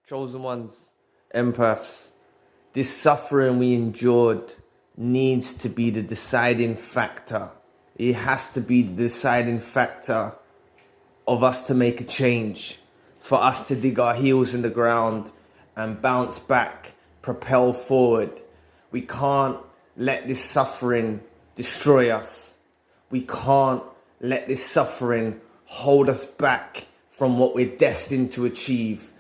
chosen ones, empaths, this suffering we endured needs to be the deciding factor. It has to be the deciding factor of us to make a change, for us to dig our heels in the ground and bounce back, propel forward. We can't let this suffering destroy us. We can't let this suffering hold us back from what we're destined to achieve.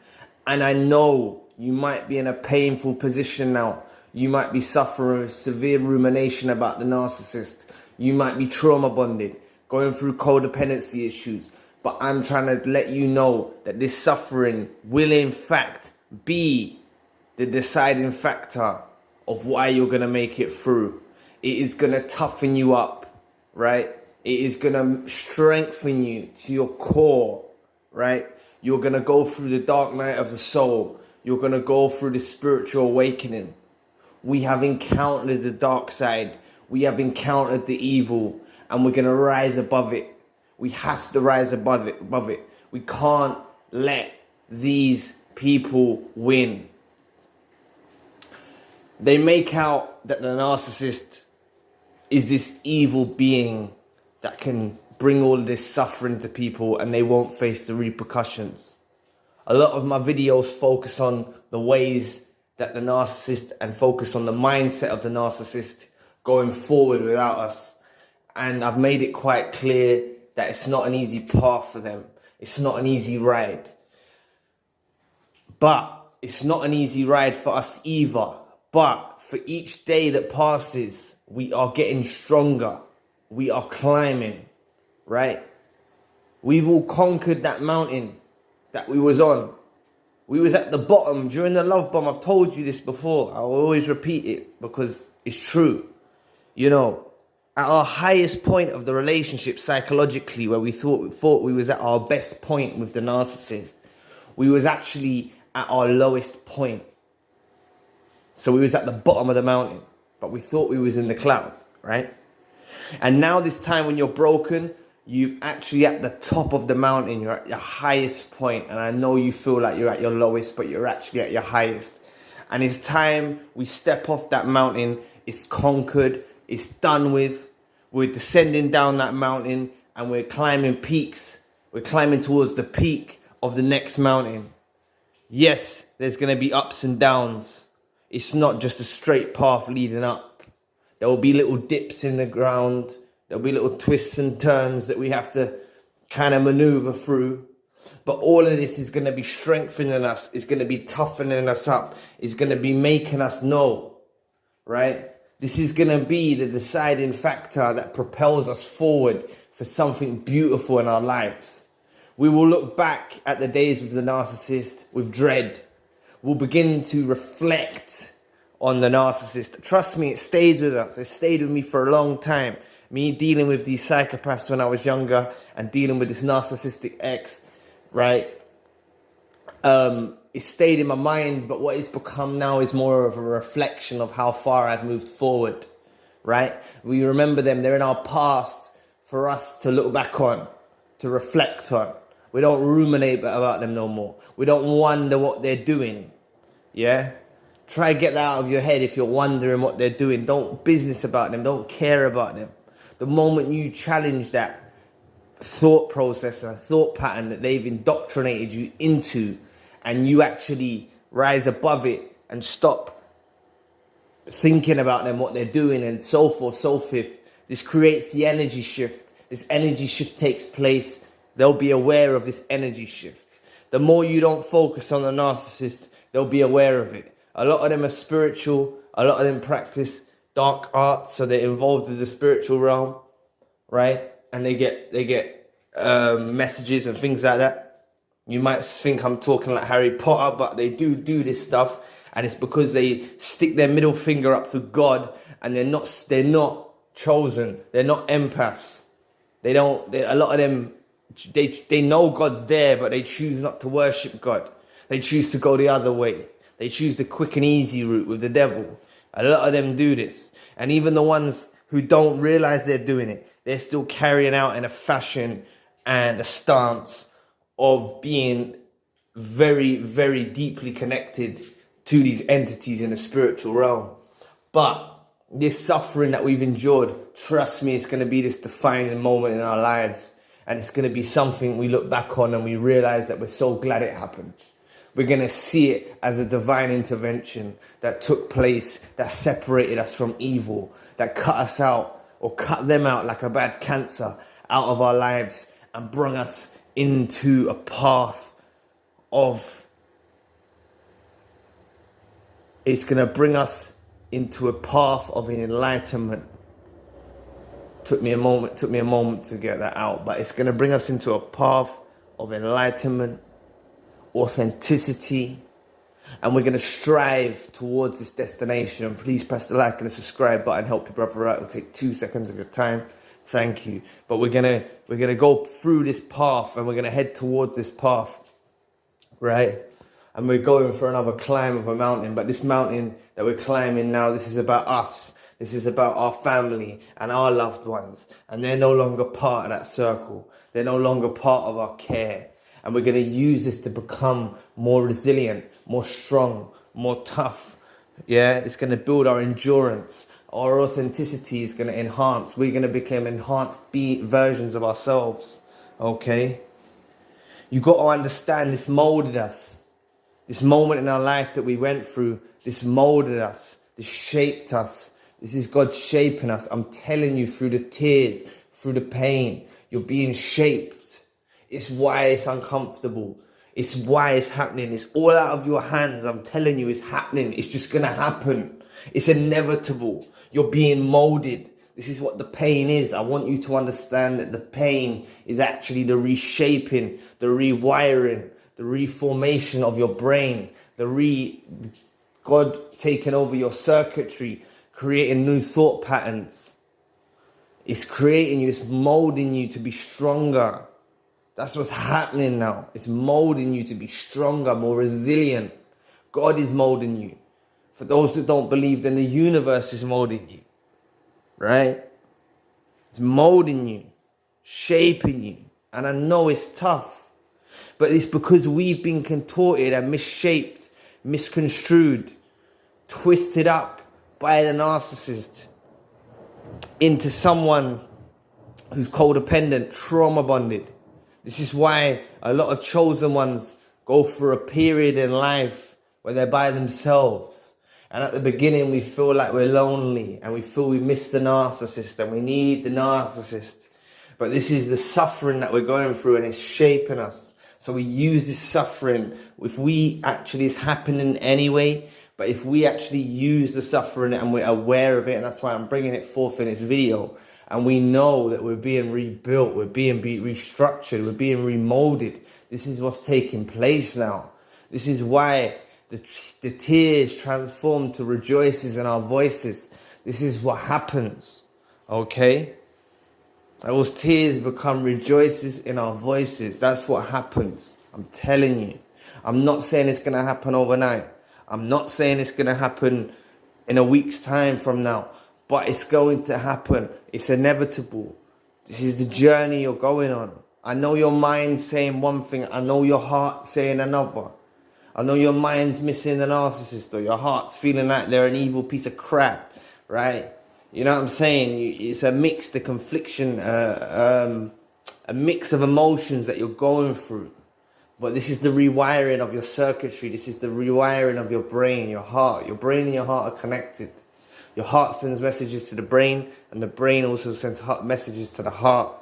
And I know you might be in a painful position now. You might be suffering with severe rumination about the narcissist. You might be trauma bonded, going through codependency issues. But I'm trying to let you know that this suffering will in fact be the deciding factor of why you're going to make it through. It is going to toughen you up, right? It is going to strengthen you to your core, right? You're going to go through the dark night of the soul. You're going to go through the spiritual awakening. We have encountered the dark side. We have encountered the evil, and we're going to rise above it. We have to rise above it. We can't let these people win. They make out that the narcissist is this evil being that can bring all of this suffering to people and they won't face the repercussions. A lot of my videos focus on the ways that the narcissist and focus on the mindset of the narcissist going forward without us. And I've made it quite clear that it's not an easy path for them. It's not an easy ride. But it's not an easy ride for us either. But for each day that passes, we are getting stronger. We are climbing, right? We've all conquered that mountain that we was on. We was at the bottom during the love bomb. I've told you this before. I'll always repeat it because it's true. You know, at our highest point of the relationship psychologically, where we thought we was at our best point with the narcissist, we was actually at our lowest point. So we was at the bottom of the mountain, but we thought we was in the clouds, right? And now this time when you're broken, you're actually at the top of the mountain. You're at your highest point. And I know you feel like you're at your lowest, but you're actually at your highest. And it's time we step off that mountain. It's conquered. It's done with. We're descending down that mountain and we're climbing peaks. We're climbing towards the peak of the next mountain. Yes, there's going to be ups and downs. It's not just a straight path leading up. There will be little dips in the ground. There'll be little twists and turns that we have to kind of maneuver through. But all of this is going to be strengthening us. It's going to be toughening us up. It's going to be making us know, right? This is going to be the deciding factor that propels us forward for something beautiful in our lives. We will look back at the days with the narcissist with dread. We'll begin to reflect on the narcissist. Trust me, it stays with us. It stayed with me for a long time. Me dealing with these psychopaths when I was younger and dealing with this narcissistic ex, right? It stayed in my mind, but what it's become now is more of a reflection of how far I've moved forward, right? We remember them. They're in our past for us to look back on, to reflect on. We don't ruminate about them no more. We don't wonder what they're doing, yeah? Try to get that out of your head if you're wondering what they're doing. Don't business about them. Don't care about them. The moment you challenge that thought process and thought pattern that they've indoctrinated you into, and you actually rise above it and stop thinking about them, what they're doing, and so forth, so fifth, this creates the energy shift. This energy shift takes place. They'll be aware of this energy shift. The more you don't focus on the narcissist, they'll be aware of it. A lot of them are spiritual. A lot of them practice dark arts, so they're involved with the spiritual realm, right? And they get messages and things like that. You might think I'm talking like Harry Potter, but they do this stuff, and it's because they stick their middle finger up to God, and they're not chosen. They're not empaths. A lot of them, they know God's there, but they choose not to worship God. They choose to go the other way. They choose the quick and easy route with the devil. A lot of them do this. And even the ones who don't realize they're doing it, they're still carrying out in a fashion and a stance of being very, very deeply connected to these entities in the spiritual realm. But this suffering that we've endured, trust me, it's going to be this defining moment in our lives. And it's going to be something we look back on and we realize that we're so glad it happened. We're going to see it as a divine intervention that took place, that separated us from evil, that cut us out or cut them out like a bad cancer out of our lives and brought us into a path of, it's going to bring us into a path of enlightenment. Took me a moment to get that out, but it's going to bring us into a path of enlightenment, authenticity, and we're going to strive towards this destination. And please press the like and the subscribe button. Help your brother out. It'll take 2 seconds of your time. Thank you. But we're gonna go through this path, and we're gonna head towards this path, right? And we're going for another climb of a mountain. But this mountain that we're climbing now, this is about us. This is about our family and our loved ones. And they're no longer part of that circle. They're no longer part of our care. And we're going to use this to become more resilient, more strong, more tough. Yeah, it's going to build our endurance. Our authenticity is going to enhance. We're going to become enhanced versions of ourselves. Okay? You got to understand this molded us. This moment in our life that we went through, this molded us. This shaped us. This is God shaping us. I'm telling you, through the tears, through the pain, you're being shaped. It's why it's uncomfortable. It's why it's happening. It's all out of your hands. I'm telling you, it's happening. It's just going to happen. It's inevitable. You're being molded. This is what the pain is. I want you to understand that the pain is actually the reshaping, the rewiring, the reformation of your brain, God taking over your circuitry, creating new thought patterns. It's creating you, it's molding you to be stronger. That's what's happening now. It's molding you to be stronger, more resilient. God is molding you. For those who don't believe, then the universe is molding you. Right? It's molding you, shaping you. And I know it's tough. But it's because we've been contorted and misshaped, misconstrued, twisted up by the narcissist into someone who's codependent, trauma bonded. This is why a lot of chosen ones go through a period in life where they're by themselves. And at the beginning, we feel like we're lonely and we feel we miss the narcissist and we need the narcissist. But this is the suffering that we're going through and it's shaping us. So we use this suffering, if we actually, it's happening anyway, but if we actually use the suffering and we're aware of it, and that's why I'm bringing it forth in this video, and we know that we're being rebuilt, we're being restructured, we're being remolded. This is what's taking place now. This is why the tears transform to rejoices in our voices. This is what happens, okay? Those tears become rejoices in our voices. That's what happens. I'm telling you. I'm not saying it's going to happen overnight. I'm not saying it's going to happen in a week's time from now. But it's going to happen. It's inevitable. This is the journey you're going on. I know your mind's saying one thing. I know your heart's saying another. I know your mind's missing the narcissist, or your heart's feeling like they're an evil piece of crap, right? You know what I'm saying? It's a mix, the confliction, a mix of emotions that you're going through. But this is the rewiring of your circuitry. This is the rewiring of your brain, your heart. Your brain and your heart are connected. Your heart sends messages to the brain, and the brain also sends messages to the heart.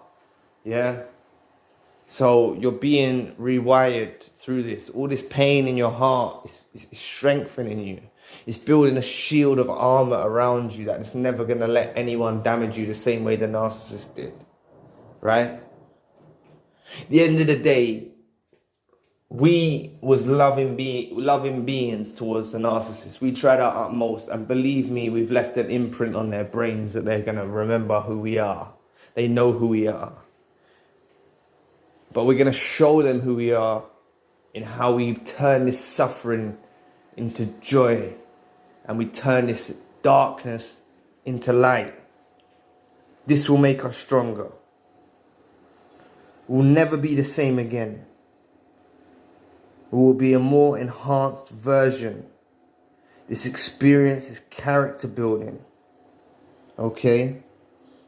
Yeah? So you're being rewired through this. All this pain in your heart is strengthening you. It's building a shield of armor around you that is never going to let anyone damage you the same way the narcissist did. Right? At the end of the day, we was loving beings towards the narcissist. We tried our utmost, and believe me, we've left an imprint on their brains that they're going to remember who we are. They know who we are. But we're going to show them who we are in how we turn this suffering into joy, and we turn this darkness into light. This will make us stronger. We'll never be the same again. We will be a more enhanced version. This experience is character building. Okay?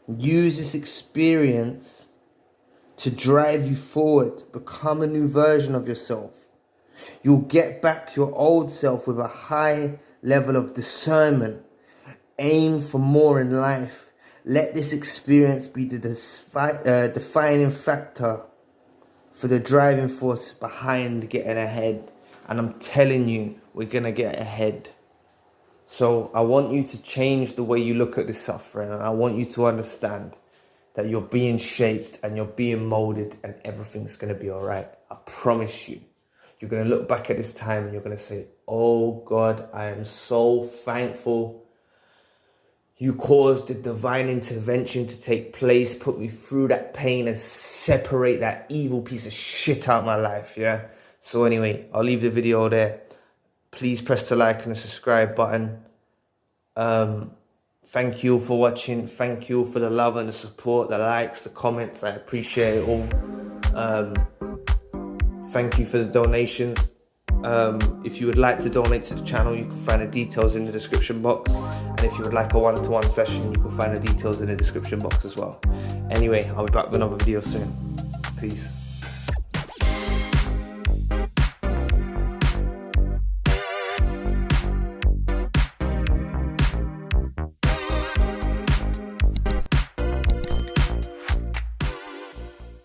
Use this experience to drive you forward. Become a new version of yourself. You'll get back your old self with a high level of discernment. Aim for more in life. Let this experience be the defining factor for the driving force behind getting ahead. And I'm telling you, we're going to get ahead. So I want you to change the way you look at this suffering. And I want you to understand that you're being shaped and you're being molded and everything's going to be all right. I promise you. You're going to look back at this time and you're going to say, oh God, I am so thankful you caused the divine intervention to take place, put me through that pain and separate that evil piece of shit out of my life, yeah? So anyway, I'll leave the video there. Please press the like and the subscribe button. Thank you for watching. Thank you for the love and the support, the likes, the comments. I appreciate it all. Thank you for the donations. If you would like to donate to the channel, you can find the details in the description box. And if you would like a one-to-one session, you can find the details in the description box as well. Anyway, I'll be back with another video soon. Peace.